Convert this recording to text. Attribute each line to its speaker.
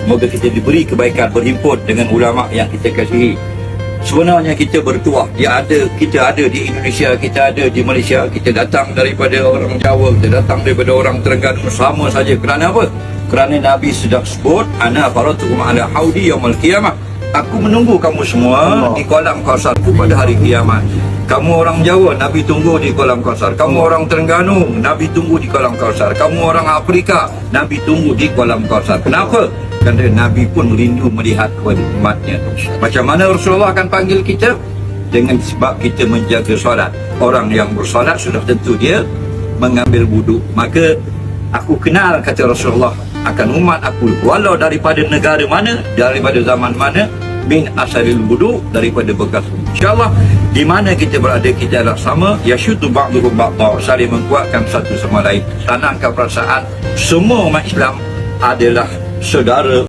Speaker 1: Semoga kita diberi kebaikan berhimpun dengan ulama yang kita kasihi. Sebenarnya kita bertuah, kita ada di Indonesia, kita ada di Malaysia, kita datang daripada orang Jawa, kita datang daripada orang Terengganu, sama saja. Kerana apa? Kerana Nabi sudah sebut, ana faratukum ala haudi yaumil qiyamah. Aku menunggu kamu semua di kolam Kausarku pada hari kiamat. Kamu orang Jawa, Nabi tunggu di kolam Kausar. Kamu orang Terengganu, Nabi tunggu di kolam Kausar. Kamu orang Afrika, Nabi tunggu di kolam Kausar. Kenapa? Kerana Nabi pun rindu melihat kepada umatnya. Macam mana Rasulullah akan panggil kita? Dengan sebab kita menjaga solat. Orang yang bersolat sudah tentu dia mengambil wuduk. Maka aku kenal, kata Rasulullah, akan umat aku, walau daripada negara mana, daripada zaman mana, min asaril wudu, daripada bekas. InsyaAllah di mana kita berada, kita adalah sama. Yasyudu ba'duhum ba'da, saling menguatkan satu sama lain. Tanamkan perasaan semua umat Islam adalah saudara.